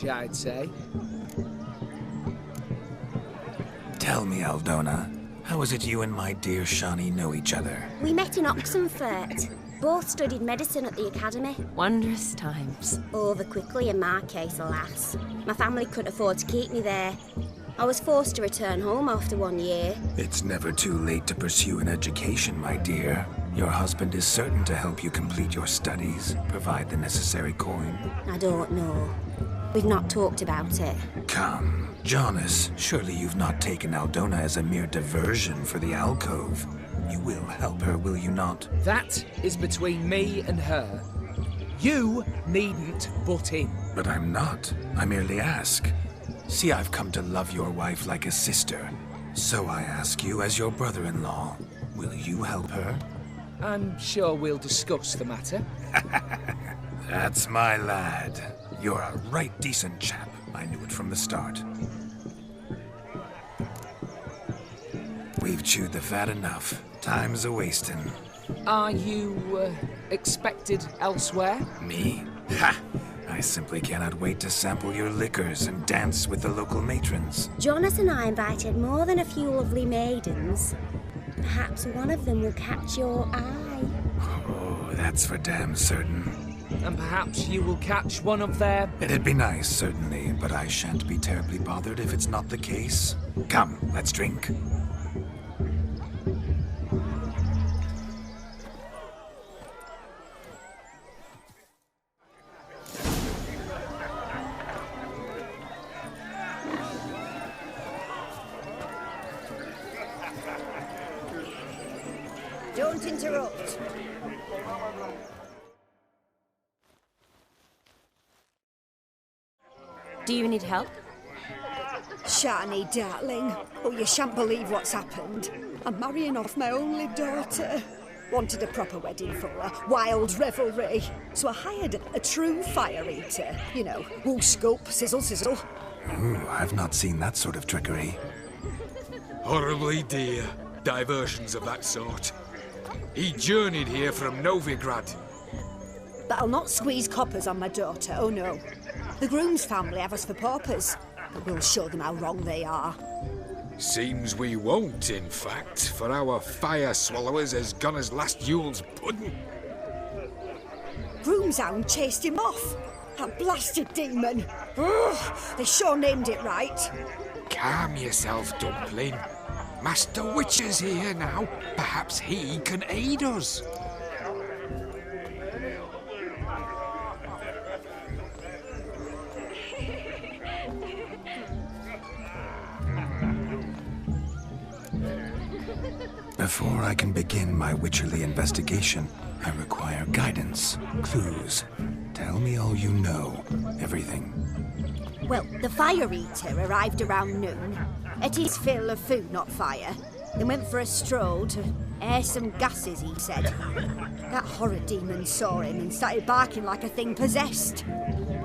range, I'd say. Tell me, Aldona, how is it you and my dear Shani know each other? We met in Oxenfurt. Both studied medicine at the academy. Wondrous times. Over quickly in my case, alas. My family couldn't afford to keep me there. I was forced to return home after 1 year. It's never too late to pursue an education, my dear. Your husband is certain to help you complete your studies, provide the necessary coin. I don't know. We've not talked about it. Come, Jonas, surely you've not taken Aldona as a mere diversion for the alcove. You will help her, will you not? That is between me and her. You needn't butt in. But I'm not. I merely ask. See, I've come to love your wife like a sister. So I ask you, as your brother-in-law, will you help her? I'm sure we'll discuss the matter. That's my lad. You're a right decent chap. I knew it from the start. We've chewed the fat enough. Time's a-wasting. Are you, expected elsewhere? Me? Ha! I simply cannot wait to sample your liquors and dance with the local matrons. Jonas and I invited more than a few lovely maidens. Perhaps one of them will catch your eye. Oh, that's for damn certain. And perhaps you will catch one of their... It'd be nice, certainly, but I shan't be terribly bothered if it's not the case. Come, let's drink. Don't interrupt. Do you need help? Shani, darling. Oh, you shan't believe what's happened. I'm marrying off my only daughter. Wanted a proper wedding for her, wild revelry. So I hired a true fire eater. You know, whoo scoop, sizzle, sizzle. Ooh, I've not seen that sort of trickery. Horribly dear diversions of that sort. He journeyed here from Novigrad. But I'll not squeeze coppers on my daughter, oh no. The groom's family have us for paupers, but we'll show them how wrong they are. Seems we won't, in fact, for our fire swallowers has gone as last Yule's pudding. Groom's hound chased him off. That blasted demon. Ugh, they sure named it right. Calm yourself, Dumpling. Master Witcher's here now. Perhaps he can aid us. Before I can begin my witcherly investigation, I require guidance, clues. Tell me all you know, everything. Well, the fire eater arrived around noon. Ate his fill of food, not fire. Then went for a stroll to air some gases, he said. That horror demon saw him and started barking like a thing possessed.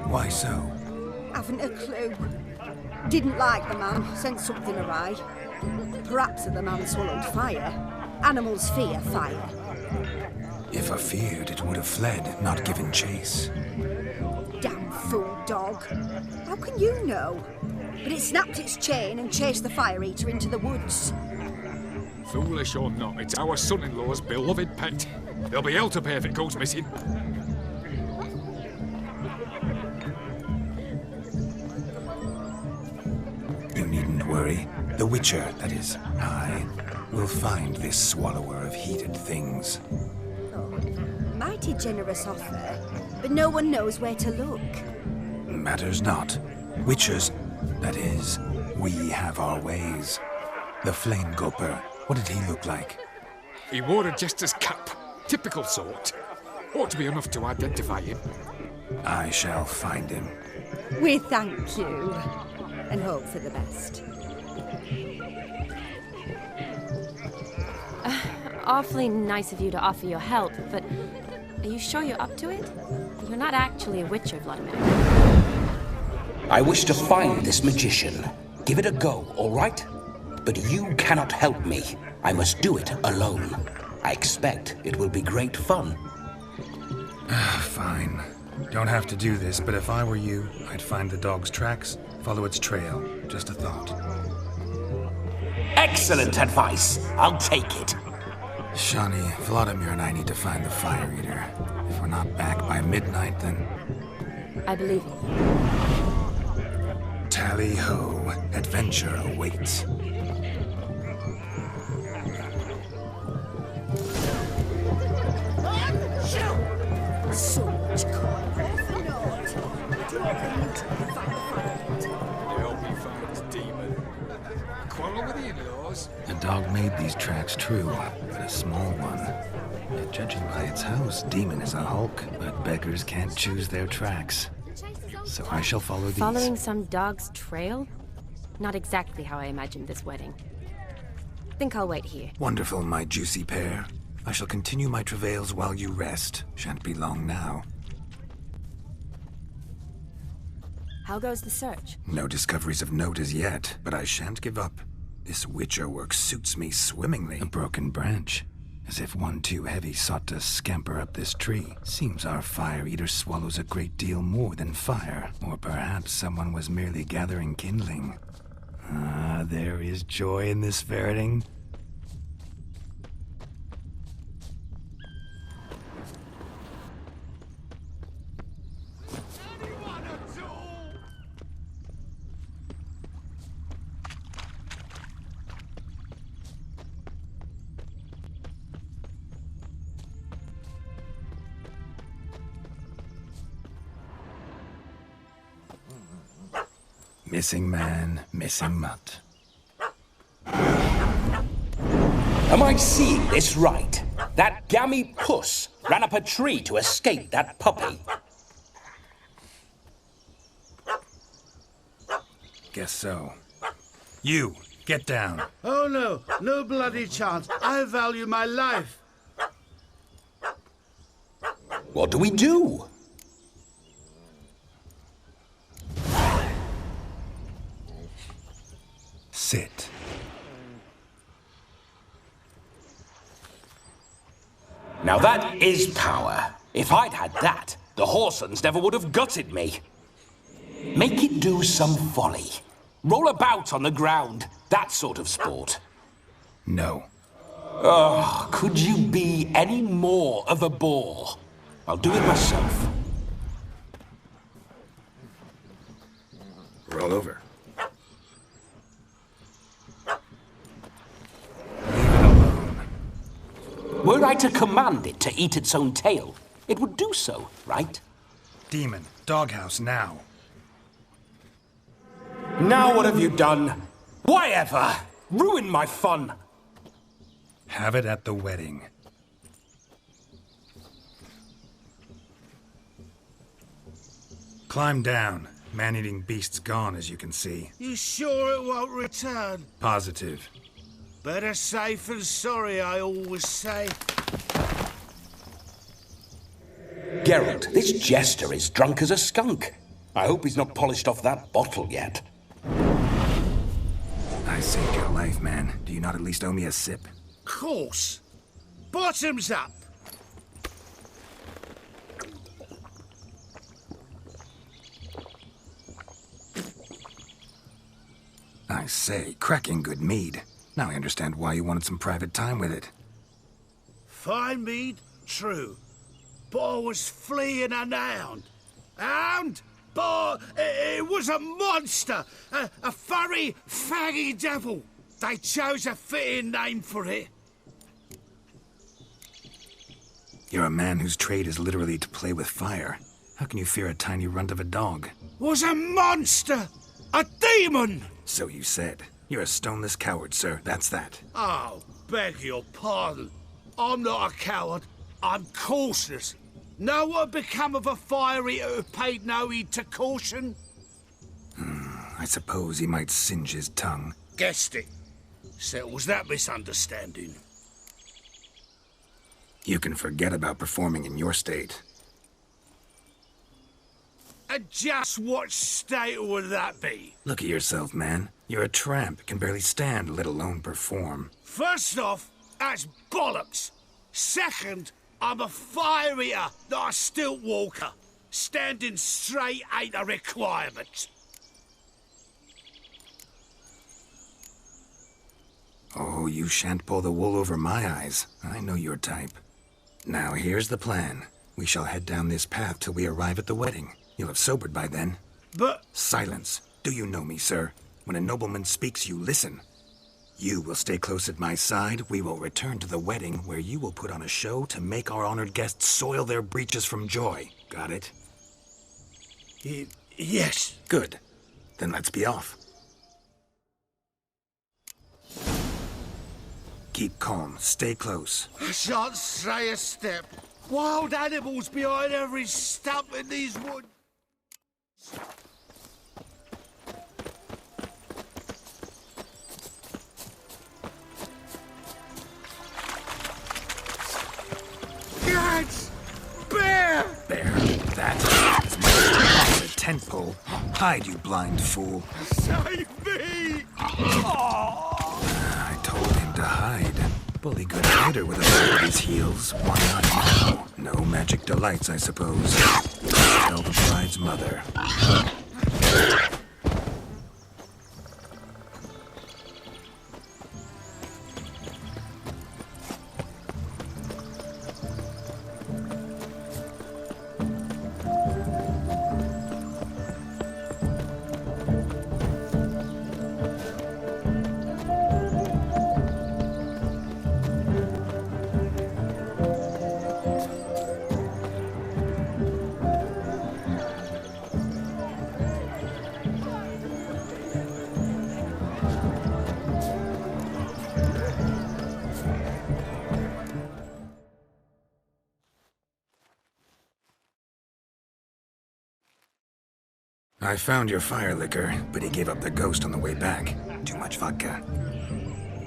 Why so? Haven't a clue. Didn't like the man, sensed something awry. Perhaps the man swallowed fire. Animals fear fire. If I feared, it would have fled, not given chase. Damn fool dog. How can you know? But it snapped its chain and chased the fire eater into the woods. Foolish or not, it's our son-in-law's beloved pet. There'll be hell to pay if it goes missing. You needn't worry. The Witcher, that is, I, will find this swallower of heated things. Oh, mighty generous offer, but no one knows where to look. Matters not. Witchers, that is, we have our ways. The Flame Gulper, what did he look like? He wore a jester's cap. Typical sort. Ought to be enough to identify him. I shall find him. We thank you, and hope for the best. Awfully nice of you to offer your help, but are you sure you're up to it? You're not actually a witcher, Vladimir. I wish to find this magician. Give it a go, all right? But you cannot help me. I must do it alone. I expect it will be great fun. Fine. Don't have to do this, but if I were you, I'd find the dog's tracks, follow its trail. Just a thought. Excellent advice. I'll take it. Shawnee, Vladimir and I need to find the Fire Eater. If we're not back by midnight, then... I believe you. Tally-ho, adventure awaits. So much coin for naught. Do you reckon you two can find the Fire Eater? I hope he finds Demon. Quarrel with the in-laws? The dog made these tracks true, but a small one. And judging by its house, Demon is a hulk, but beggars can't choose their tracks. So I shall follow these. Following some dog's trail? Not exactly how I imagined this wedding. Think I'll wait here. Wonderful, my juicy pair. I shall continue my travails while you rest. Shan't be long now. How goes the search? No discoveries of note as yet, but I shan't give up. This witcher work suits me swimmingly. A broken branch. As if one too heavy sought to scamper up this tree. Seems our Fire Eater swallows a great deal more than fire. Or perhaps someone was merely gathering kindling. Ah, there is joy in this ferreting. Missing man, missing mutt. Am I seeing this right? That gammy puss ran up a tree to escape that puppy. Guess so. You, get down. Oh no, no bloody chance. I value my life. What do we do? Sit. Now that is power. If I'd had that, the Horsons never would have gutted me. Make it do some folly. Roll about on the ground. That sort of sport. No. Oh, could you be any more of a bore? I'll do it myself. Roll over. Were I to command it to eat its own tail, it would do so, right? Demon, doghouse now. Now what have you done? Why ever? Ruin my fun. Have it at the wedding. Climb down. Man-eating beast's gone, as you can see. You sure it won't return? Positive. Better safe than sorry, I always say. Geralt, this jester is drunk as a skunk. I hope he's not polished off that bottle yet. I saved your life, man. Do you not at least owe me a sip? Course. Bottoms up. I say, cracking good mead. Now I understand why you wanted some private time with it. Fine mead, true. But I was fleeing an hound. Hound? But it was a monster. A furry, faggy devil. They chose a fitting name for it. You're a man whose trade is literally to play with fire. How can you fear a tiny runt of a dog? Was a monster. A demon. So you said. You're a stoneless coward, sir. That's that. Oh, beg your pardon. I'm not a coward. I'm cautious. Know what become of a fire eater who paid no heed to caution? I suppose he might singe his tongue. Guessed it. Settles that misunderstanding. You can forget about performing in your state. And just what state would that be? Look at yourself, man. You're a tramp, can barely stand, let alone perform. First off, that's bollocks. Second, I'm a fire eater, not a stilt walker. Standing straight ain't a requirement. Oh, you shan't pull the wool over my eyes. I know your type. Now, here's the plan. We shall head down this path till we arrive at the wedding. You'll have sobered by then. But... Silence. Do you know me, sir? When a nobleman speaks, you listen. You will stay close at my side. We will return to the wedding, where you will put on a show to make our honored guests soil their breeches from joy. Got it? Yes. Good. Then let's be off. Keep calm. Stay close. I shan't stray a step. Wild animals behind every stump in these woods. Guys! Bear! Bear, that is my tent pole. Hide, you blind fool. Save me! I told him to hide. Bully good hider with a pair of his heels. Why not now? No magic delights, I suppose. Tell the bride's mother. I found your fire liquor, but he gave up the ghost on the way back. Too much vodka.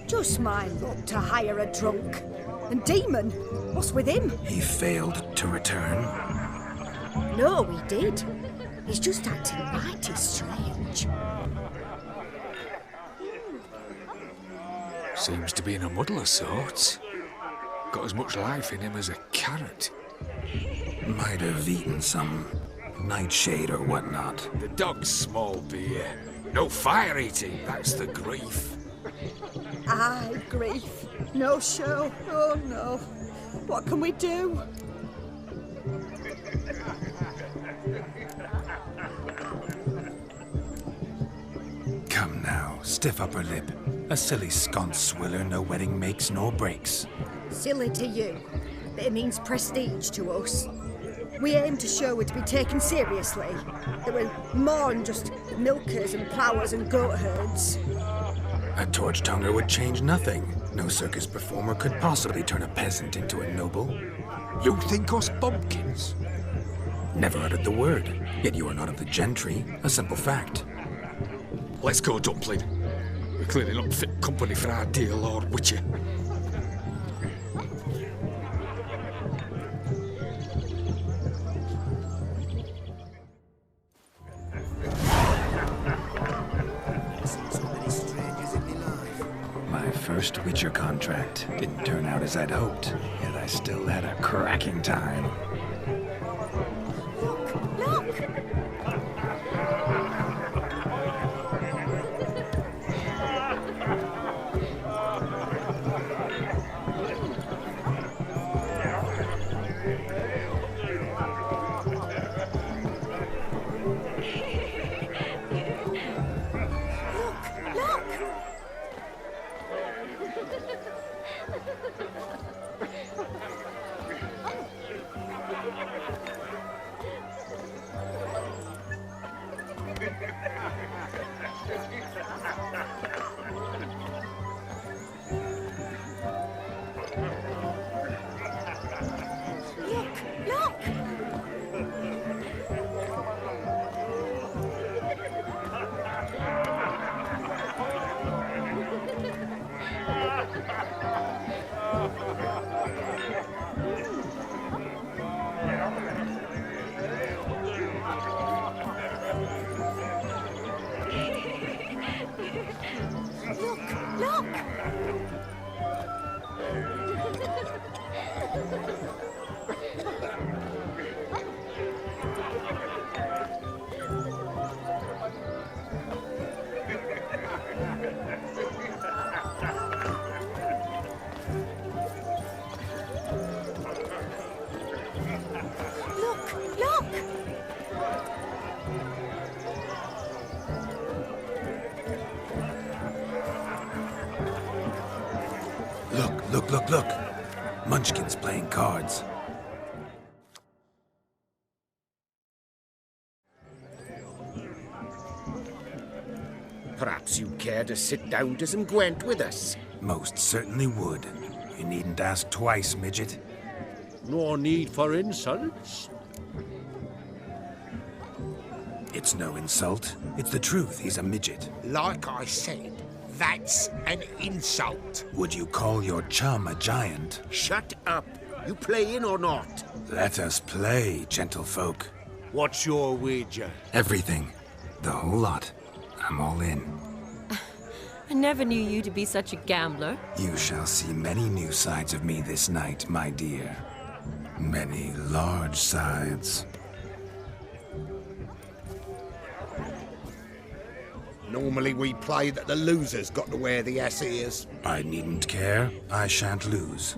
Just my luck to hire a drunk. And Demon, what's with him? He failed to return. No, he did. He's just acting mighty strange. Seems to be in a muddle of sorts. Got as much life in him as a carrot. Might have eaten some nightshade or whatnot. The dog's small beer. No fire eating, that's the grief. Aye, grief. No show. Oh no. What can we do? Come now, stiff upper lip. A silly sconce swiller no wedding makes nor breaks. Silly to you, but it means prestige to us. We aim to show we're to be taken seriously, that we're more than just milkers and ploughers and goat herds. A torch tonguer would change nothing. No circus performer could possibly turn a peasant into a noble. You think us bumpkins? Never uttered the word, yet you are not of the gentry. A simple fact. Let's go, Dumpling. We're clearly not fit company for our dear Lord Witcher. My first Witcher contract didn't turn out as I'd hoped, yet I still had a cracking time. Look! Look, look, look. Munchkin's playing cards. Perhaps you'd care to sit down to some Gwent with us? Most certainly would. You needn't ask twice, midget. No need for insults. It's no insult. It's the truth. He's a midget. Like I said, that's an insult. Would you call your chum a giant? Shut up. You playing or not? Let us play, gentlefolk. What's your wager? Everything. The whole lot. I'm all in. I never knew you to be such a gambler. You shall see many new sides of me this night, my dear. Many large sides. Normally we play that the loser's got to wear the ass ears. I needn't care. I shan't lose.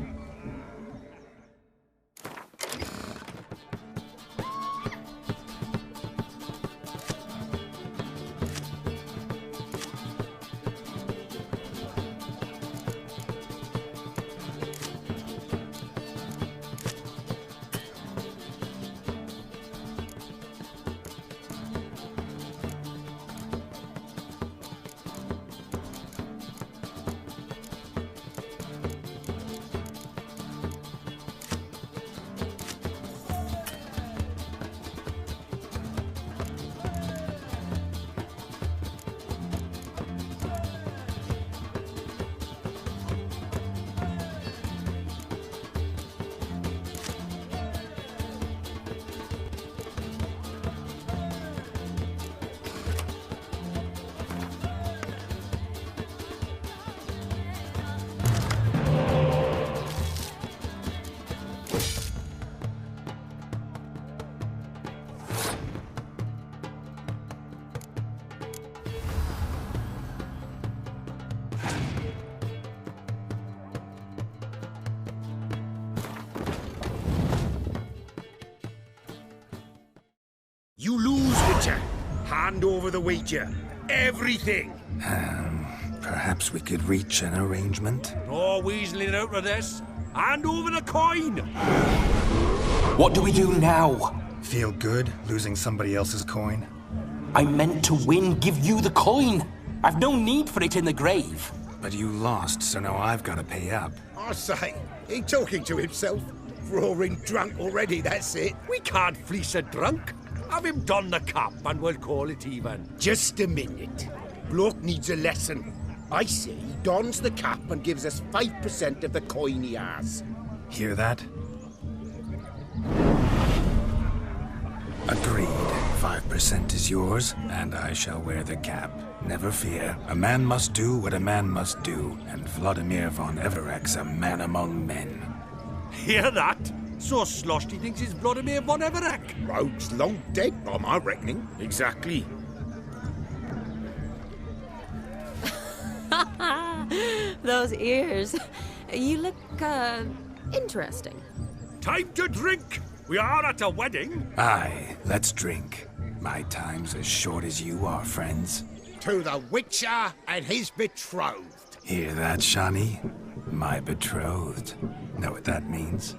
You lose, Witcher. Hand over the wager. Everything. Perhaps we could reach an arrangement? No weaseling out of this. Hand over the coin. What do we do now? Feel good losing somebody else's coin? I meant to win, give you the coin. I've no need for it in the grave. But you lost, so now I've got to pay up. I say, he talking to himself. Roaring drunk already, that's it. We can't fleece a drunk. Have him don the cap and we'll call it even. Just a minute. Bloke needs a lesson. I say he dons the cap and gives us 5% of the coin he has. Hear that? Agreed. 5% is yours, and I shall wear the cap. Never fear. A man must do what a man must do, and Vladimir von Everek's a man among men. Hear that? So sloshed he thinks he's Vladimir von Everek. Rogue's long dead, by my reckoning. Exactly. Those ears. You look, interesting. Time to drink. We are at a wedding. Aye, let's drink. My time's as short as you are, friends. To the Witcher and his betrothed. Hear that, Shani? My betrothed. Know what that means?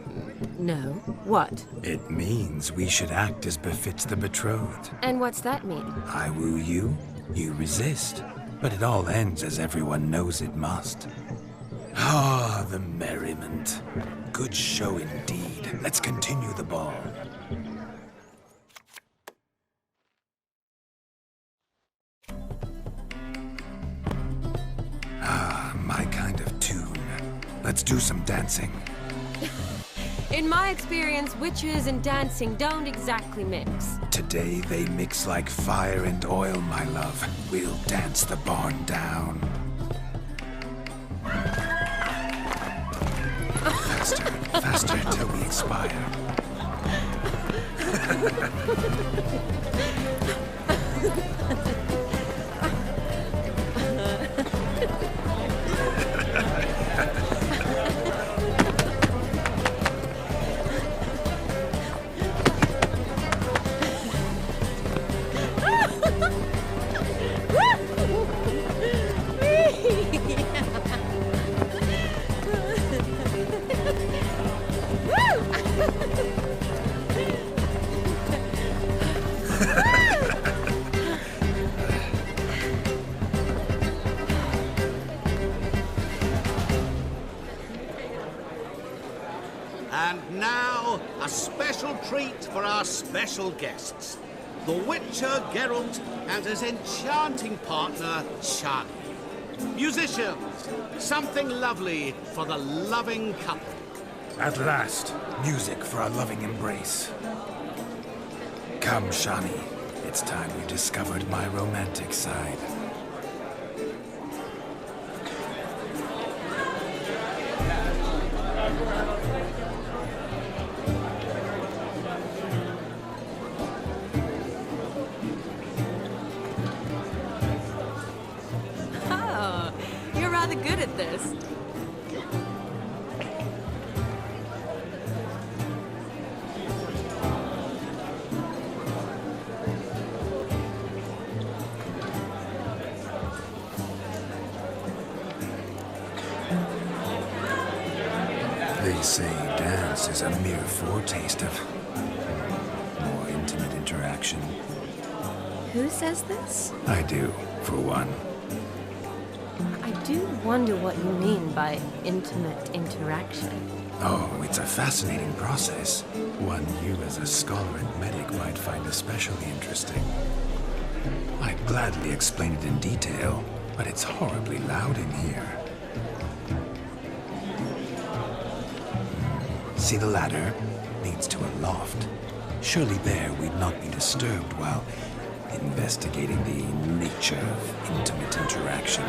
No. What? It means we should act as befits the betrothed. And what's that mean? I woo you, you resist. But it all ends as everyone knows it must. Ah, the merriment. Good show indeed. Let's continue the ball. Ah, my kind of tune. Let's do some dancing. In my experience, witches and dancing don't exactly mix. Today they mix like fire and oil, my love. We'll dance the barn down. Faster, faster till we expire. And now, a special treat for our special guests. The Witcher Geralt and his enchanting partner, Shani. Musicians, something lovely for the loving couple. At last, music for our loving embrace. Come, Shani. It's time you discovered my romantic side. Oh, you're rather good at this. They say dance is a mere foretaste of more intimate interaction. Who says this? I do, for one. I do wonder what you mean by intimate interaction. Oh, it's a fascinating process. One you as a scholar and medic might find especially interesting. I'd gladly explain it in detail, but it's horribly loud in here. See the ladder? Leads to a loft. Surely there we'd not be disturbed while investigating the nature of intimate interaction.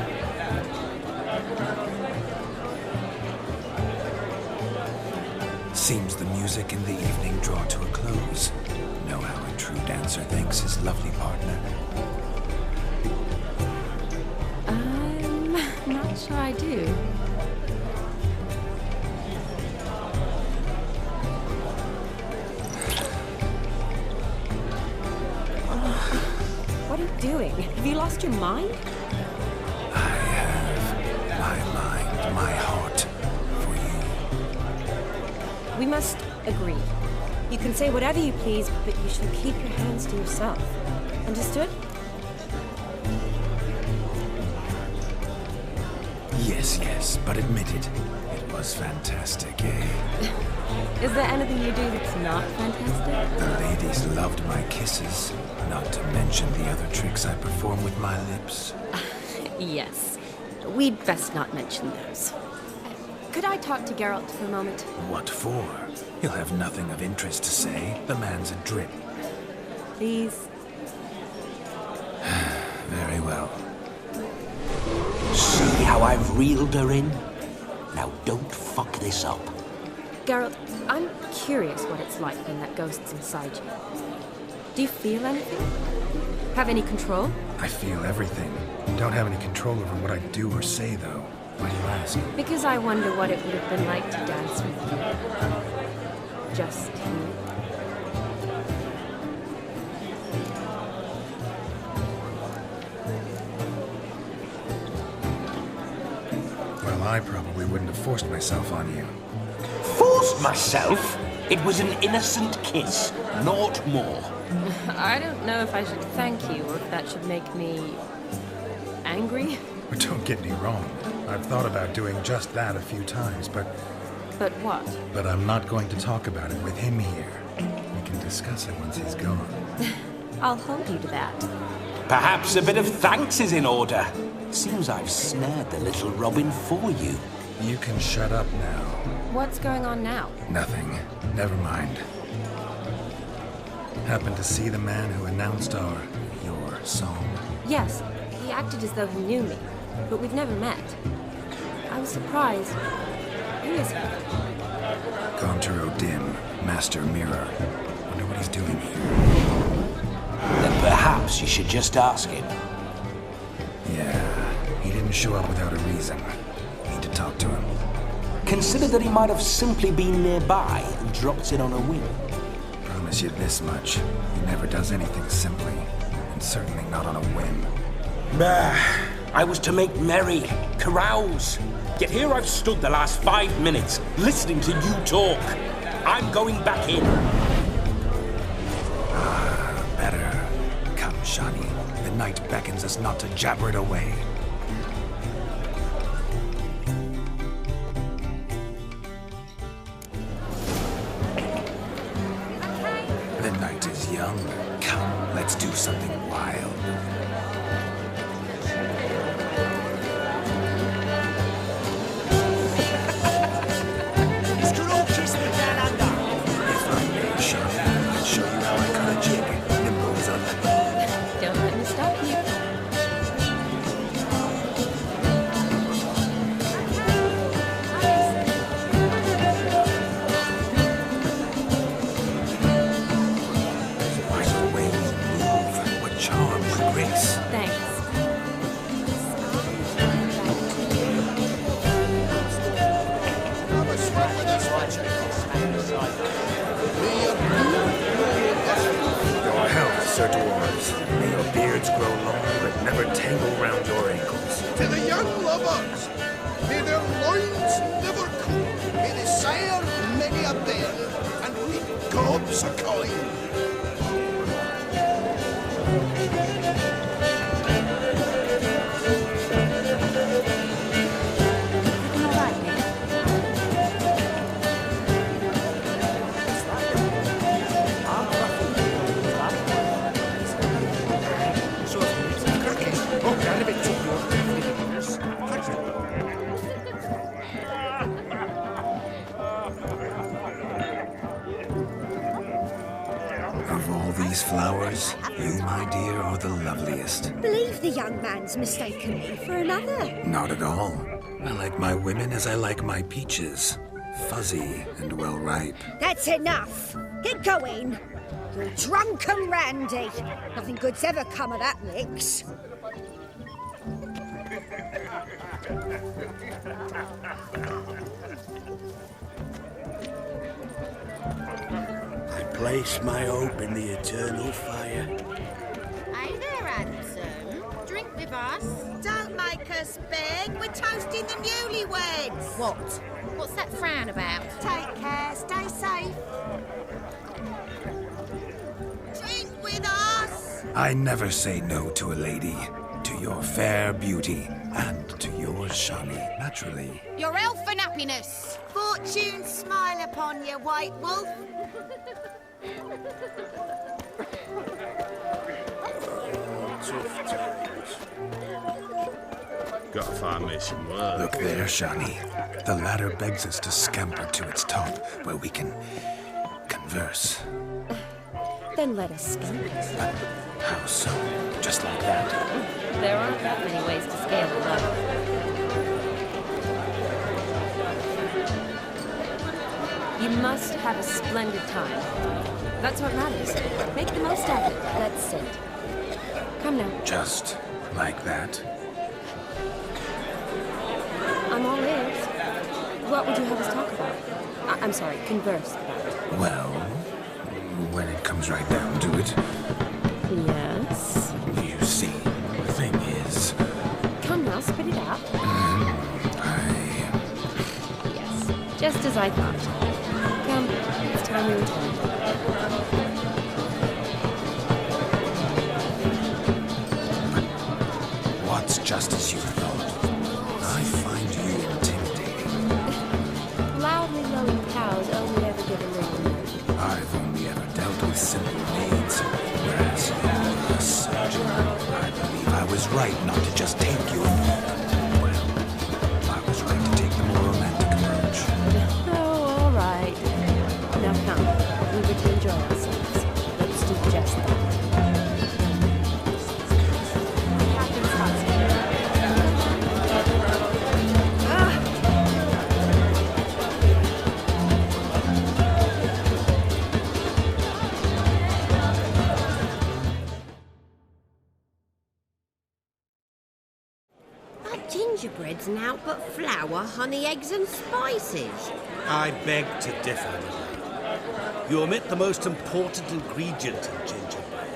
Seems the music and the evening draw to a close. Know how a true dancer thanks his lovely partner? I'm not sure I do. What are you doing? Have you lost your mind? I have my mind, my heart for you. We must agree. You can say whatever you please, but you shall keep your hands to yourself. Understood? Yes, but admit it. It was fantastic, eh? Is there anything you do that's not fantastic? The ladies loved my kisses, not to mention the other tricks I perform with my lips. Yes. We'd best not mention those. Could I talk to Geralt for a moment? What for? He'll have nothing of interest to say. The man's adrip. Please? Very well. See how I've reeled her in? Now don't fuck this up. Geralt, I'm curious what it's like when that ghost's inside you. Do you feel anything? Have any control? I feel everything. Don't have any control over what I do or say, though. Why do you ask? Because I wonder what it would have been like to dance with you. Just you. Well, I probably wouldn't have forced myself on you. Forced myself? It was an innocent kiss, naught more. I don't know if I should thank you or if that should make me angry. But don't get me wrong. I've thought about doing just that a few times, but But what? But I'm not going to talk about it with him here. We can discuss it once he's gone. I'll hold you to that. Perhaps a bit of thanks is in order. Seems I've snared the little Robin for you. You can shut up now. What's going on now? Nothing. Never mind. Happened to see the man who announced your song? Yes, he acted as though he knew me, but we've never met. I was surprised. Who is he? Conturo Dim, Master Mirror. Wonder what he's doing here. Then perhaps you should just ask him. Yeah, he didn't show up without a reason. Need to talk to him. Consider that he might have simply been nearby and dropped in on a whim. Promise you this much. He never does anything simply, and certainly not on a whim. Bah! I was to make merry, carouse. Yet here I've stood the last 5 minutes, listening to you talk. I'm going back in. Better. Come, Shani. The night beckons us not to jabber it away. longer. Come, let's do something wild. If I may, Sean, I'll show you how I cut a jig. Nimble as a leopard. Don't let me stop you. Why the way we move, what charm, what grace. Thanks. Your health, Sir Dwarves. May your beards grow long, but never tangle round your ankles. To the young lovers, may their loins never cool, may they sire many a bear, and reap gobs of coin. All right, Nick. Of all these flowers, you, my dear, are the loveliest. Believe the young man's mistaken me for another. Not at all. I like my women as I like my peaches. Fuzzy and well ripe. That's enough. Get going. You're drunk and randy. Nothing good's ever come of that mix. I place my hope in the eternal fire. Hey there, handsome. Drink with us. Don't make us beg. We're toasting the newlyweds. What? What's that frown about? Take care. Stay safe. Drink with us. I never say no to a lady. To your fair beauty, and to yours, Shani, naturally. Your elfin happiness. Fortune smile upon you, white wolf. Tough times. Gotta find me some work. Look there, Shani. The ladder begs us to scamper to its top, where we can converse. Then let us scamper. How so? Just like that? There aren't that many ways to scale a ladder. You must have a splendid time. That's what matters. Make the most of it. Let's sit. Come now. Just like that? I'm all ears. What would you have us talk about? I'm sorry, converse about. Well, when it comes right down to it, Yes? you see, the thing is, Come now, spit it out. Yes, just as I thought. Come, it's time we return. What's just as you thought? I find you intimidating. Loudly lowing cows only ever give a little. I've only ever dealt with simple needs, whereas you're a surgeon. I believe I was right not to just take you. Well, I was right to take the more romantic approach. Oh, all right. Now come, we were to enjoy ourselves. Let's do just that. Captain's hospital. That gingerbread's now but flour, honey, eggs and spices. I beg to differ, Lily. You omit the most important ingredient in gingerbread.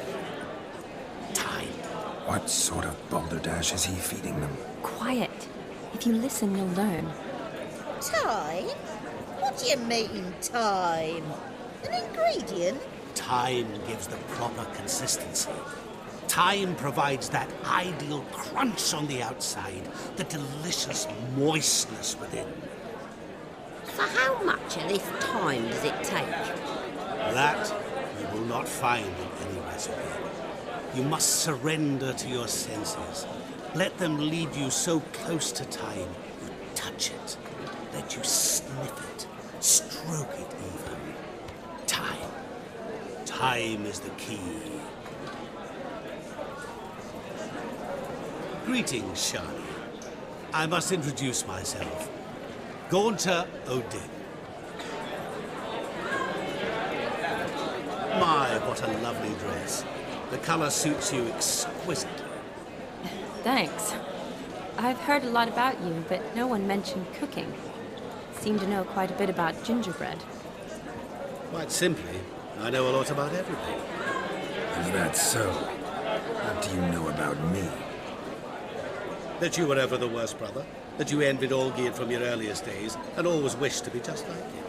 Time. What sort of balderdash is he feeding them? Quiet. If you listen, you'll learn. Time? What do you mean, time? An ingredient? Time gives the proper consistency. Time provides that ideal crunch on the outside, the delicious moistness within. So how much of this time does it take? That you will not find in any philosophy. You must surrender to your senses. Let them lead you so close to time, you touch it. Let you sniff it, stroke it even. Time. Time is the key. Greetings, Shani. I must introduce myself. Gaunter Odin. My, what a lovely dress. The color suits you exquisitely. Thanks. I've heard a lot about you, but no one mentioned cooking. Seem to know quite a bit about gingerbread. Quite simply, I know a lot about everything. Is that so? What do you know about me? That you were ever the worst brother. That you envied Olgierd from your earliest days and always wished to be just like him.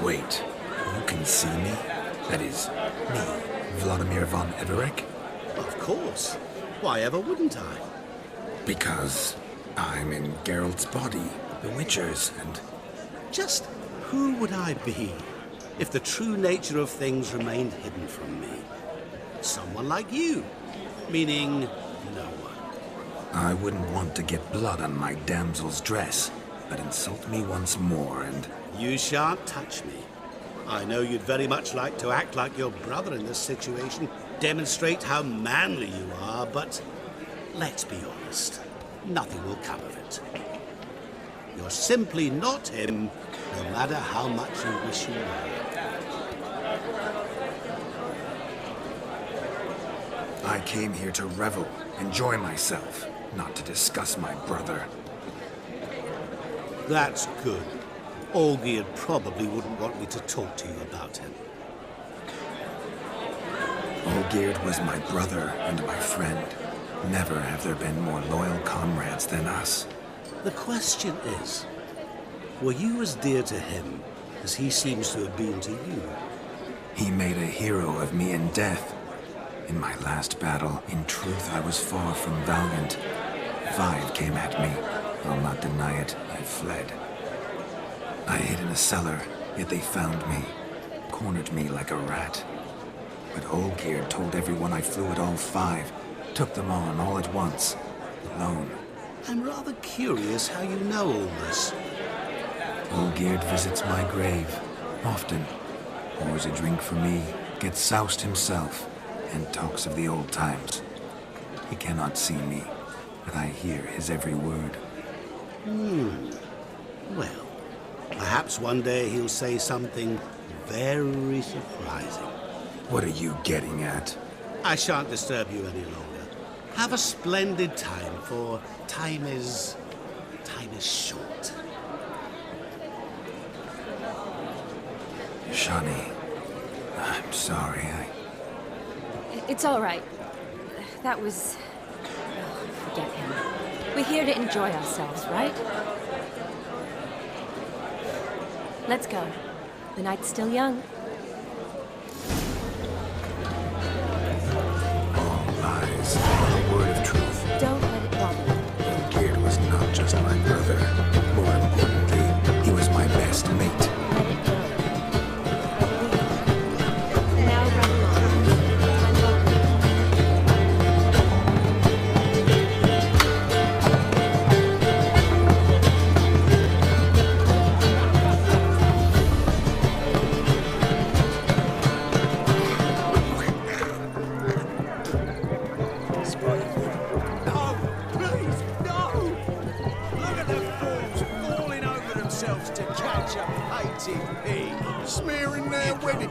Wait, you can see me? That is, me, Vladimir von Everek? Of course. Why ever wouldn't I? Because I'm in Geralt's body, the Witcher's, and... Just who would I be if the true nature of things remained hidden from me? Someone like you, meaning no one. I wouldn't want to get blood on my damsel's dress, but insult me once more and... You shan't touch me. I know you'd very much like to act like your brother in this situation, demonstrate how manly you are, but let's be honest, nothing will come of it. You're simply not him, no matter how much you wish you were. I came here to revel, enjoy myself, not to discuss my brother. That's good. Olgierd probably wouldn't want me to talk to you about him. Olgierd was my brother and my friend. Never have there been more loyal comrades than us. The question is, were you as dear to him as he seems to have been to you? He made a hero of me in death. In my last battle, in truth, I was far from valiant. 5 came at me. I'll not deny it, I fled. I hid in a cellar, yet they found me, cornered me like a rat. But Olgierd told everyone I flew at all 5, took them on all at once, alone. I'm rather curious how you know all this. Olgierd visits my grave, often. Pours a drink for me, gets soused himself, and talks of the old times. He cannot see me, but I hear his every word. Well, perhaps one day he'll say something very surprising. What are you getting at? I shan't disturb you any longer. Have a splendid time, for time is short. Shani, I'm sorry, It's all right. That was... Oh, forget him. We're here to enjoy ourselves, right? Let's go. The night's still young. All lies, a word of truth. Don't let it bother you. Olgierd was not just my brother. More importantly, he was my best mate. Let it go. Now run along. Smearing their wedding.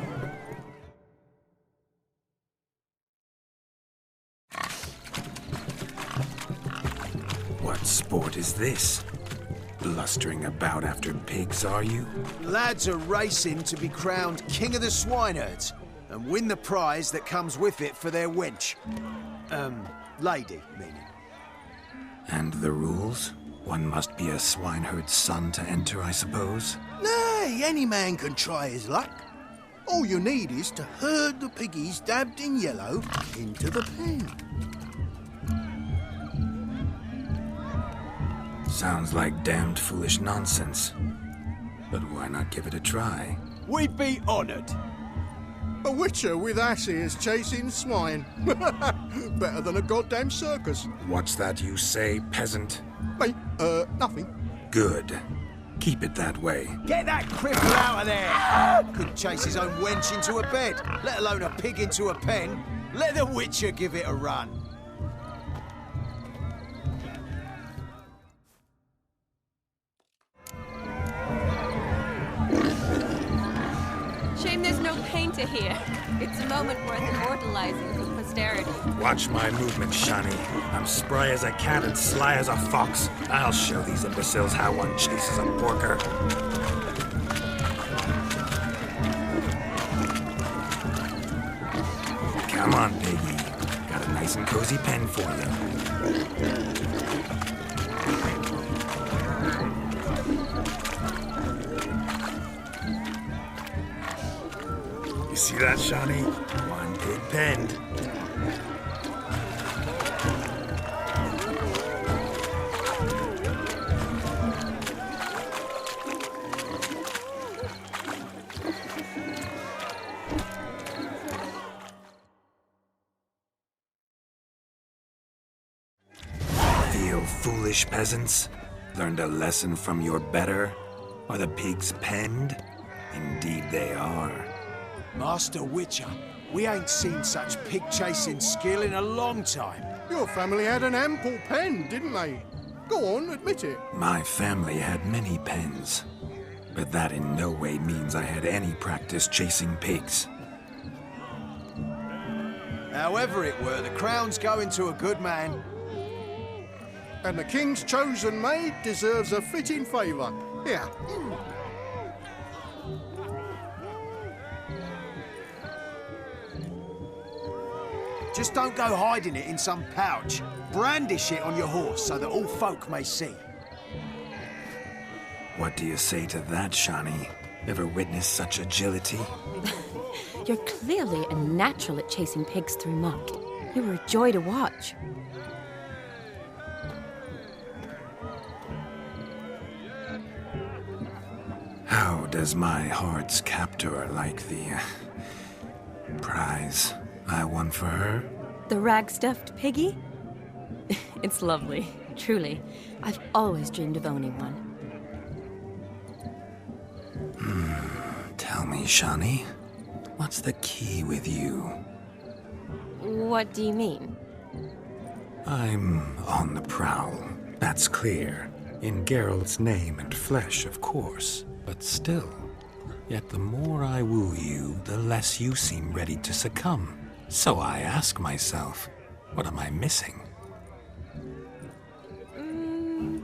What sport is this? Blustering about after pigs, are you? Lads are racing to be crowned King of the Swineherds and win the prize that comes with it for their wench. Lady, meaning. And the rules? One must be a swineherd's son to enter, I suppose? Nay, any man can try his luck. All you need is to herd the piggies dabbed in yellow into the pen. Sounds like damned foolish nonsense. But why not give it a try? We'd be honoured. A witcher with asses chasing swine. Better than a goddamn circus. What's that you say, peasant? Mate, nothing. Good. Keep it that way. Get that cripple out of there! Couldn't chase his own wench into a bed, let alone a pig into a pen. Let the witcher give it a run. Shame there's no painter here. It's a moment worth immortalizing for posterity. Watch my movement, Shani. I'm spry as a cat and sly as a fox. I'll show these imbeciles how one chases a porker. Come on, piggy. Got a nice and cozy pen for you. You see that, Shani? One big pen. Feel foolish, peasants? Learned a lesson from your better? Are the pigs penned? Indeed they are. Master Witcher, we ain't seen such pig-chasing skill in a long time. Your family had an ample pen, didn't they? Go on, admit it. My family had many pens, but that in no way means I had any practice chasing pigs. However it were, the crown's going to a good man. And the king's chosen maid deserves a fitting favour. Here. Just don't go hiding it in some pouch. Brandish it on your horse so that all folk may see. What do you say to that, Shani? Ever witnessed such agility? You're clearly a natural at chasing pigs through muck. You were a joy to watch. How does my heart's captor like the prize I won for her? The rag-stuffed piggy? It's lovely, truly. I've always dreamed of owning one. Tell me, Shani, what's the key with you? What do you mean? I'm on the prowl, that's clear. In Geralt's name and flesh, of course. But still, yet the more I woo you, the less you seem ready to succumb. So I ask myself, what am I missing?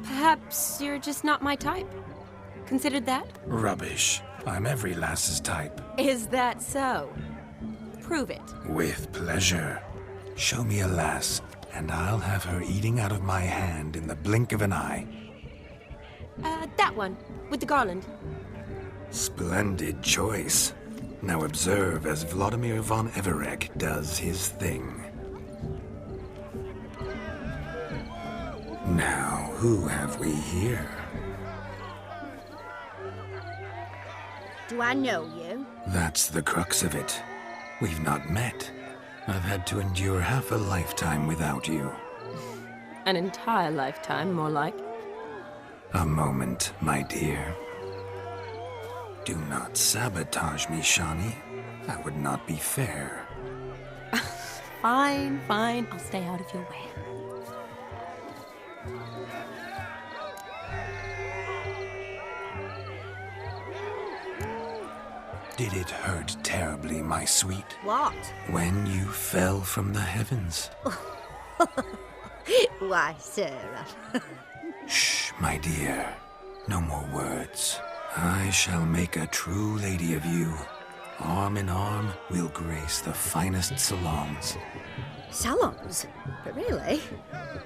Perhaps you're just not my type. Considered that? Rubbish. I'm every lass's type. Is that so? Prove it. With pleasure. Show me a lass, and I'll have her eating out of my hand in the blink of an eye. That one, with the garland. Splendid choice. Now observe as Vladimir von Everek does his thing. Now, who have we here? Do I know you? That's the crux of it. We've not met. I've had to endure half a lifetime without you. An entire lifetime, more like. A moment, my dear. Do not sabotage me, Shani. That would not be fair. Fine, fine. I'll stay out of your way. Did it hurt terribly, my sweet? What? When you fell from the heavens? Why, Sarah. Shh, my dear. No more words. I shall make a true lady of you. Arm in arm, we'll grace the finest salons. Salons? But really?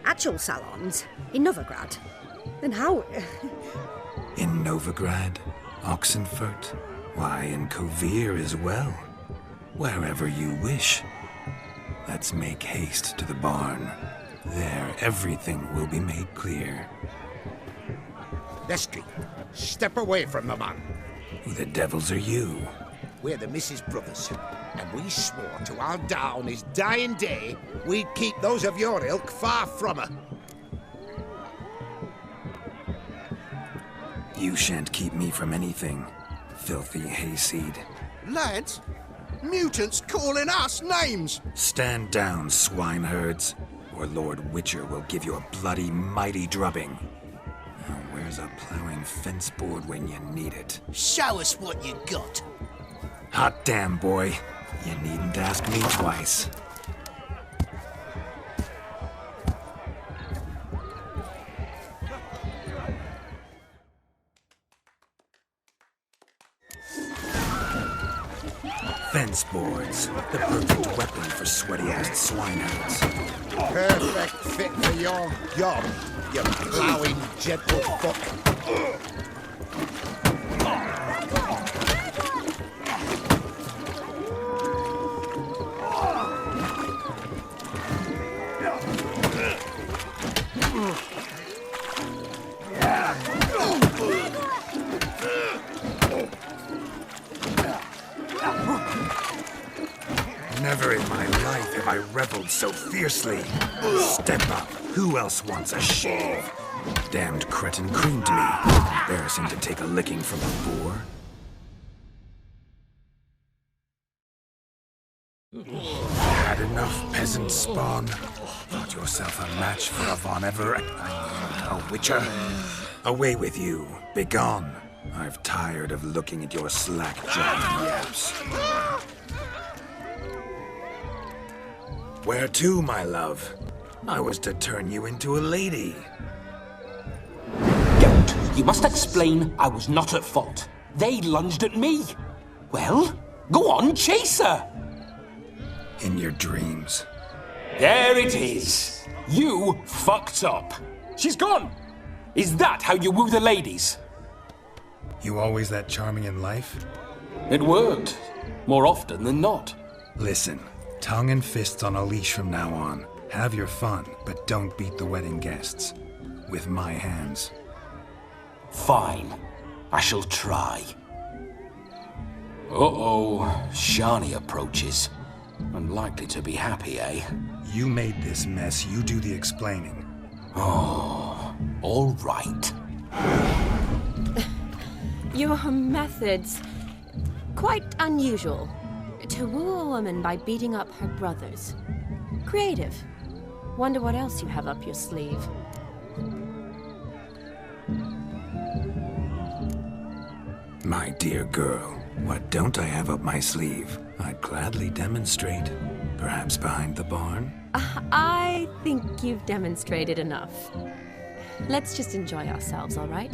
Actual salons? In Novigrad? Then how... In Novigrad, Oxenfurt, why, in Kovir as well. Wherever you wish. Let's make haste to the barn. There, everything will be made clear. Leslie, step away from the man. Who the devils are you? We're the Mrs. Brothers, and we swore to our Da on his dying day we'd keep those of your ilk far from her. You shan't keep me from anything, filthy hayseed. Lads, mutants calling us names! Stand down, swineherds, or Lord Witcher will give you a bloody mighty drubbing. Now, where's a plowing fence board when you need it? Show us what you got. Hot damn, boy. You needn't ask me twice. Fence boards, the perfect weapon for sweaty-ass swineherds. Perfect fit for your job, you plowing gentlefolk. Never in my life have I reveled so fiercely. Step up. Who else wants a shave? Damned cretin creamed me. Embarrassing to take a licking from a boar. Had enough, peasant spawn. Thought yourself a match for a Von Everett. A Witcher. Away with you. Begone. I've tired of looking at your slack-jawed yaps. Where to, my love? I was to turn you into a lady. Don't. You must explain I was not at fault. They lunged at me. Well, go on, chase her. In your dreams. There it is. You fucked up. She's gone. Is that how you woo the ladies? You always that charming in life? It worked. More often than not. Listen. Tongue and fists on a leash from now on. Have your fun, but don't beat the wedding guests. With my hands. Fine. I shall try. Uh-oh. Shani approaches. Unlikely to be happy, eh? You made this mess. You do the explaining. Oh, all right. Your methods... quite unusual. To woo a woman by beating up her brothers. Creative. Wonder what else you have up your sleeve. My dear girl, what don't I have up my sleeve? I'd gladly demonstrate. Perhaps behind the barn? I think you've demonstrated enough. Let's just enjoy ourselves, all right?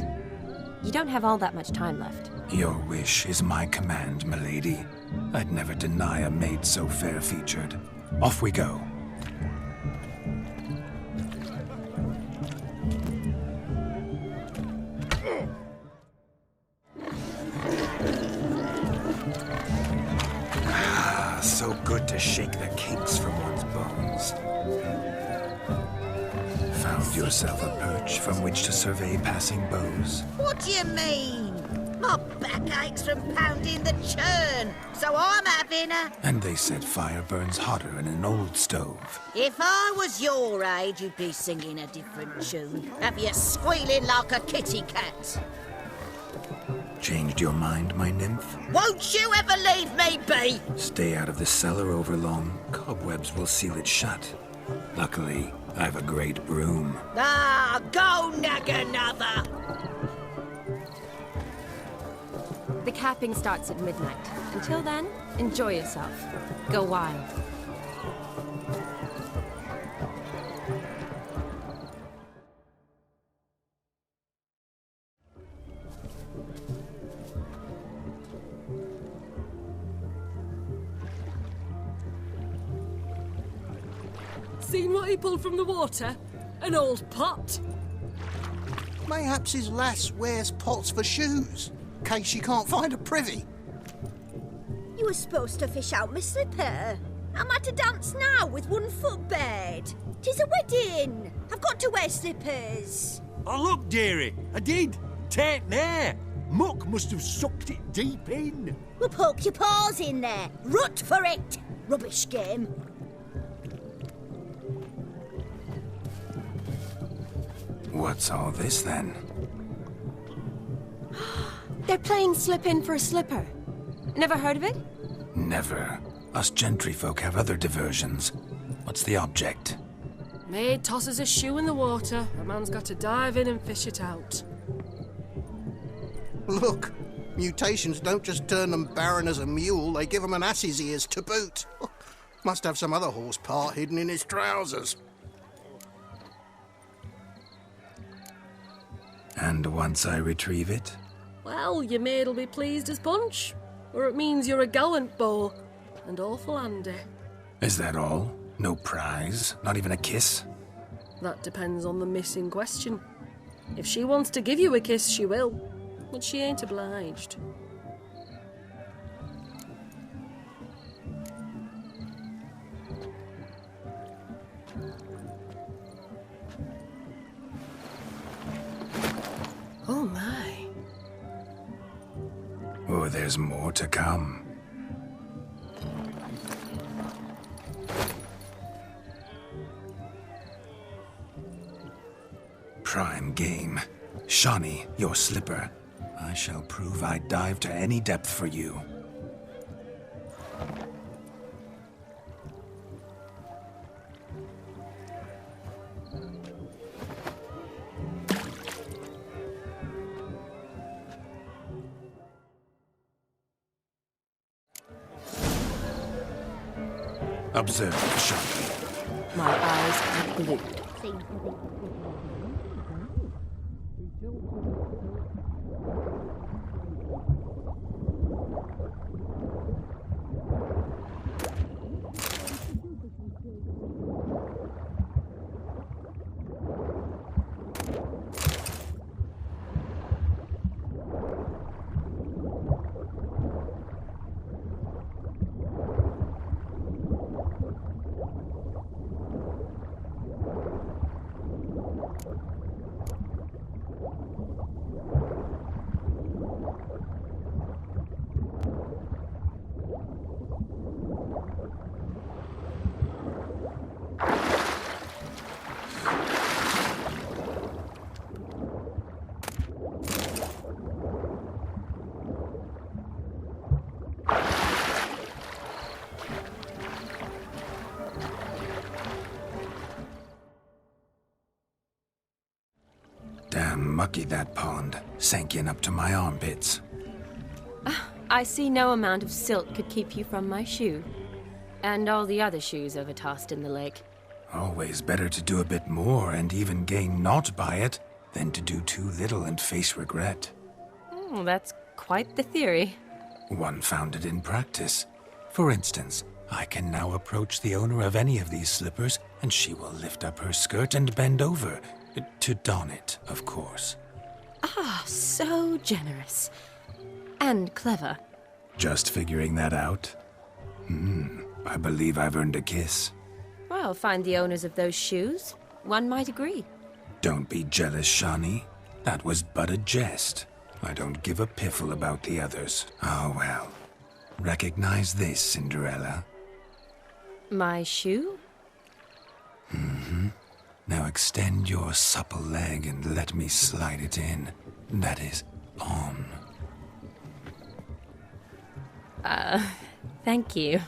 You don't have all that much time left. Your wish is my command, milady. I'd never deny a maid so fair-featured. Off we go. Ah, so good to shake the kinks from one's bones. Found yourself a perch from which to survey passing beaux. What do you mean? My back aches from pounding the churn, so I'm having a... And they said fire burns hotter in an old stove. If I was your age, you'd be singing a different tune. Have you squealing like a kitty cat? Changed your mind, my nymph? Won't you ever leave me be? Stay out of the cellar over long. Cobwebs will seal it shut. Luckily, I've a great broom. Ah, go nag another! The capping starts at midnight. Until then, enjoy yourself. Go wild. Seen what he pulled from the water? An old pot. Mayhaps his lass wears pots for shoes, in case she can't find a privy. You were supposed to fish out my slipper. I'm at a dance now with one foot bared. 'Tis a wedding. I've got to wear slippers. Oh, look, dearie, I did. Take there. Muck must have sucked it deep in. Well, poke your paws in there. Rut for it. Rubbish game. What's all this then? They're playing slip in for a slipper. Never heard of it? Never. Us gentry folk have other diversions. What's the object? Maid tosses a shoe in the water. A man's got to dive in and fish it out. Look, mutations don't just turn them barren as a mule, they give them an ass's ears to boot. Must have some other horse part hidden in his trousers. And once I retrieve it? Well, your maid'll be pleased as punch. Or it means you're a gallant beau. And awful handy. Is that all? No prize? Not even a kiss? That depends on the miss in question. If she wants to give you a kiss, she will. But she ain't obliged. Oh my. Oh, there's more to come. Prime game. Shawnee, your slipper. I shall prove I'd dive to any depth for you. Observe, Shawnee. My eyes are glued. Damn mucky, that pond. Sank in up to my armpits. I see no amount of silt could keep you from my shoe. And all the other shoes overtossed in the lake. Always better to do a bit more and even gain naught by it than to do too little and face regret. Oh, that's quite the theory. One founded in practice. For instance, I can now approach the owner of any of these slippers, and she will lift up her skirt and bend over. To don it, of course. Ah, so generous. And clever. Just figuring that out? I believe I've earned a kiss. Well, find the owners of those shoes. One might agree. Don't be jealous, Shawnee. That was but a jest. I don't give a piffle about the others. Oh, well. Recognize this, Cinderella? My shoe? Now extend your supple leg and let me slide it in. That is, on. Thank you.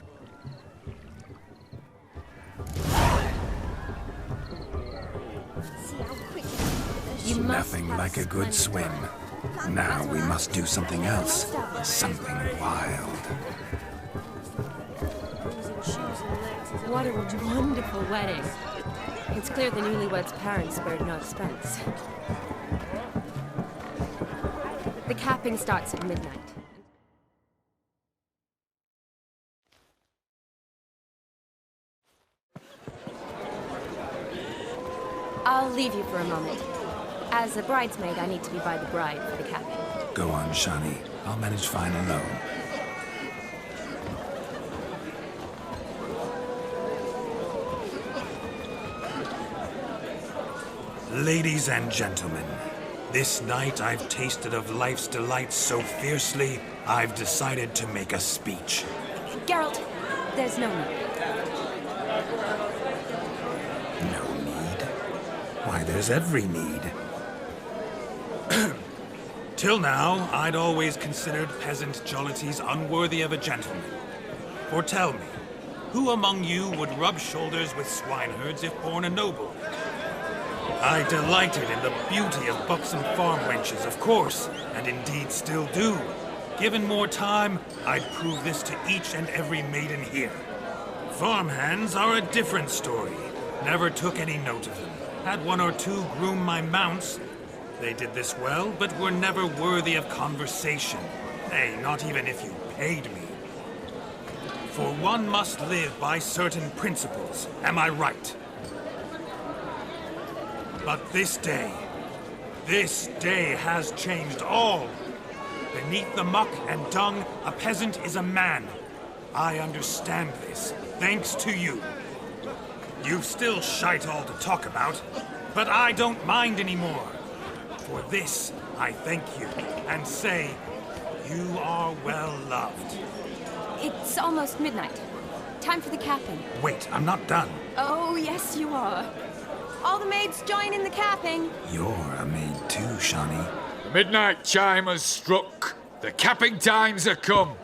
Nothing like a good swim. Now we must do something else. Something wild. What a wonderful wedding. It's clear the newlyweds' parents spared no expense. The capping starts at midnight. I'll leave you for a moment. As a bridesmaid, I need to be by the bride for the capping. Go on, Shawnee. I'll manage fine alone. Ladies and gentlemen, This night I've tasted of life's delights so fiercely, I've decided to make a speech. Geralt, there's no need. No need? Why, there's every need. Till now, I'd always considered peasant jollities unworthy of a gentleman. For tell me, who among you would rub shoulders with swineherds if born a noble? I delighted in the beauty of buxom farm wenches, of course, and indeed still do. Given more time, I'd prove this to each and every maiden here. Farmhands are a different story. Never took any note of them. Had one or two groom my mounts. They did this well, but were never worthy of conversation. Nay, not even if you paid me. For one must live by certain principles, am I right? But this day has changed all. Beneath the muck and dung, a peasant is a man. I understand this, thanks to you. You've still shite all to talk about, but I don't mind anymore. For this, I thank you, and say, you are well loved. It's almost midnight. Time for the capping. Wait, I'm not done. Oh, yes, you are. All the maids join in the capping. You're a maid too, Shawnee. The midnight chime has struck. The capping times are come.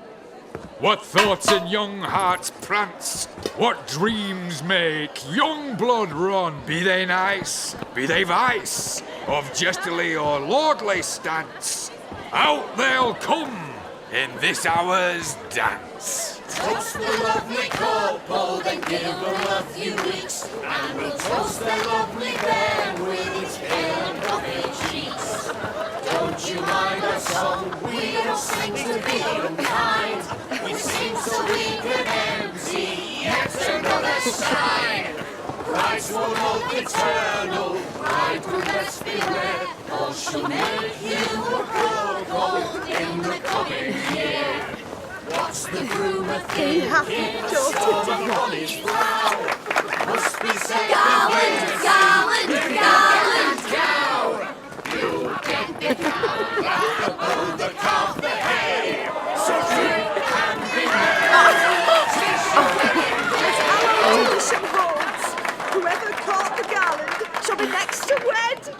What thoughts in young hearts prance? What dreams make young blood run? Be they nice, be they vice, of jestily or lordly stance, out they'll come in this hour's dance. Toast the lovely couple, then give them a few weeks, and we'll toast the lovely bear with its pale and puffy cheeks. Don't you mind our song? We don't sing to be unkind. We sing so we can empty yet another shrine. Christ will love eternal, pride will best beware, or she'll make you a cuckold in the coming year. What's the groomer thinking? Storm a college brow. Must be said Garland, Garland, Garland. cow. You get the cow, oh, the calf, the hay. So drink and be merry. Some horns. Whoever caught the garland shall be next to wed.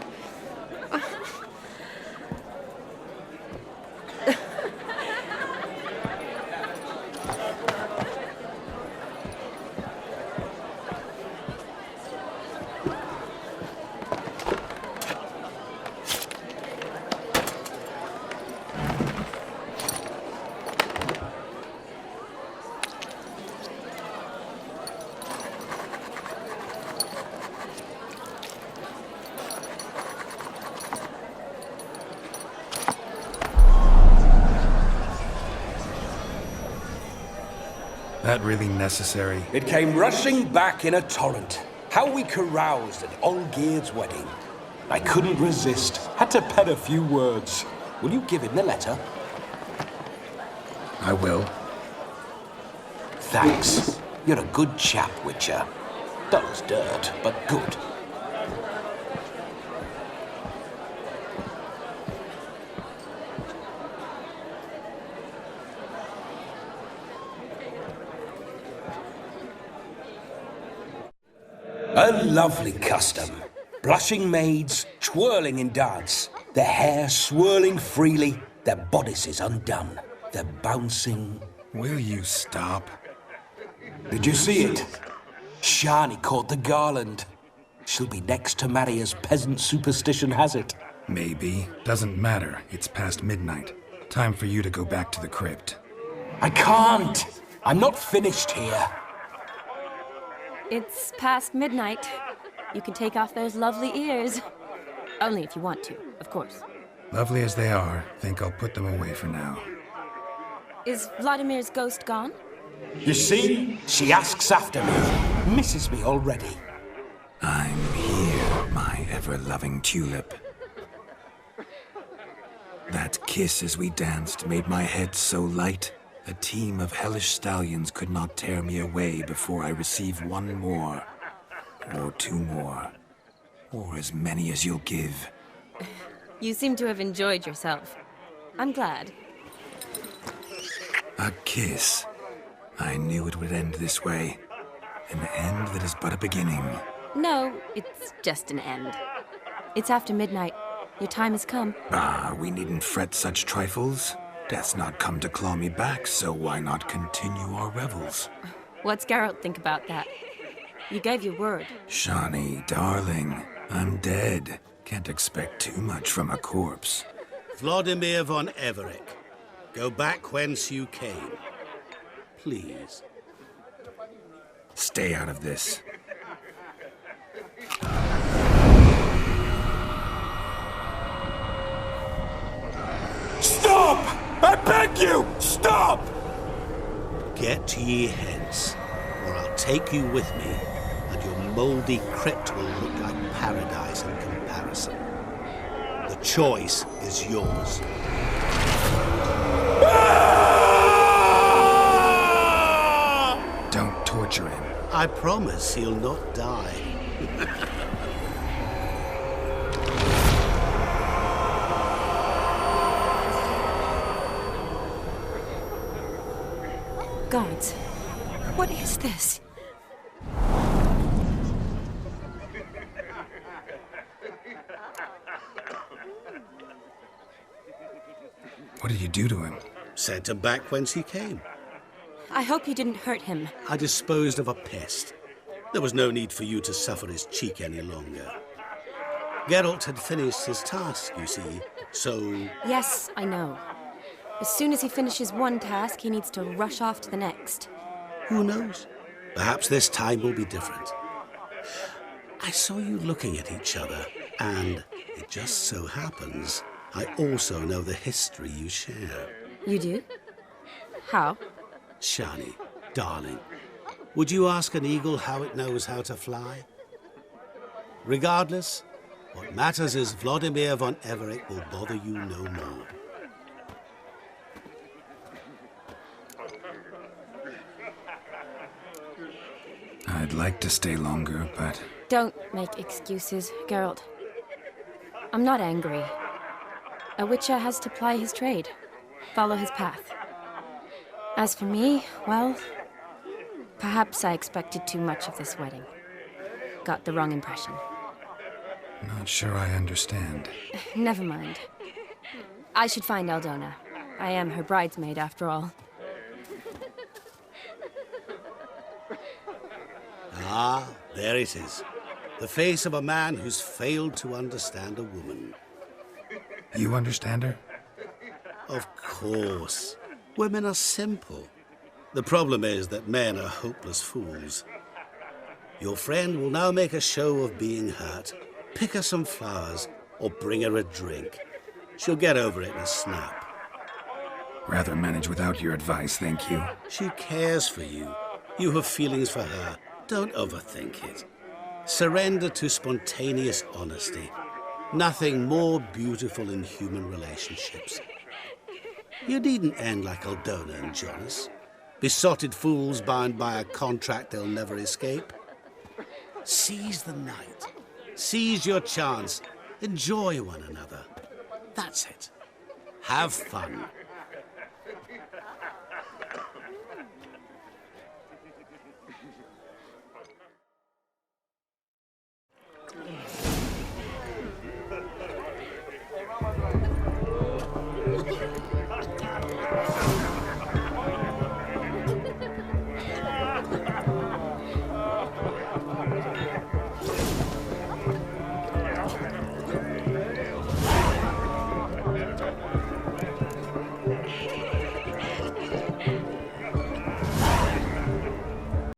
That really necessary? It came rushing back in a torrent. How we caroused at Olgierd's wedding. I couldn't resist. Had to pen a few words. Will you give him the letter? I will. Thanks. You're a good chap, Witcher. Dull as dirt, but good. A lovely custom. Blushing maids, twirling in dance, their hair swirling freely, their bodices undone, their bouncing... Will you stop? Did you see it? Shani caught the garland. She'll be next to marry as peasant superstition has it. Maybe. Doesn't matter. It's past midnight. Time for you to go back to the crypt. I can't. I'm not finished here. It's past midnight. You can take off those lovely ears. Only if you want to, of course. Lovely as they are, think I'll put them away for now. Is Vladimir's ghost gone? You see? She asks after me. Misses me already. I'm here, my ever-loving tulip. That kiss as we danced made my head so light. A team of hellish stallions could not tear me away before I receive one more. Or two more. Or as many as you'll give. You seem to have enjoyed yourself. I'm glad. A kiss. I knew it would end this way. An end that is but a beginning. No, it's just an end. It's after midnight. Your time has come. Ah, we needn't fret such trifles. Death's not come to claw me back, so why not continue our revels? What's Geralt think about that? You gave your word. Shawnee, darling, I'm dead. Can't expect too much from a corpse. Vladimir von Everec, go back whence you came. Please. Stay out of this. Stop! I beg you! Stop! Get ye hence, or I'll take you with me, and your mouldy crypt will look like paradise in comparison. The choice is yours. Don't torture him. I promise he'll not die. Gods, what is this? What did you do to him? Sent him back whence he came. I hope you didn't hurt him. I disposed of a pest. There was no need for you to suffer his cheek any longer. Geralt had finished his task, you see, so... Yes, I know. As soon as he finishes one task, he needs to rush off to the next. Who knows? Perhaps this time will be different. I saw you looking at each other, and it just so happens I also know the history you share. You do? How? Shani, darling, would you ask an eagle how it knows how to fly? Regardless, what matters is Vladimir von Everec will bother you no more. I'd like to stay longer, but... Don't make excuses, Geralt. I'm not angry. A witcher has to ply his trade, follow his path. As for me, well, perhaps I expected too much of this wedding. Got the wrong impression. Not sure I understand. Never mind. I should find Aldona. I am her bridesmaid, after all. Ah, there it is. The face of a man who's failed to understand a woman. You understand her? Of course. Women are simple. The problem is that men are hopeless fools. Your friend will now make a show of being hurt, pick her some flowers, or bring her a drink. She'll get over it in a snap. Rather manage without your advice, thank you. She cares for you. You have feelings for her. Don't overthink it. Surrender to spontaneous honesty. Nothing more beautiful in human relationships. You needn't end like Aldona and Jonas. Besotted fools bound by a contract they'll never escape. Seize the night. Seize your chance. Enjoy one another. That's it. Have fun.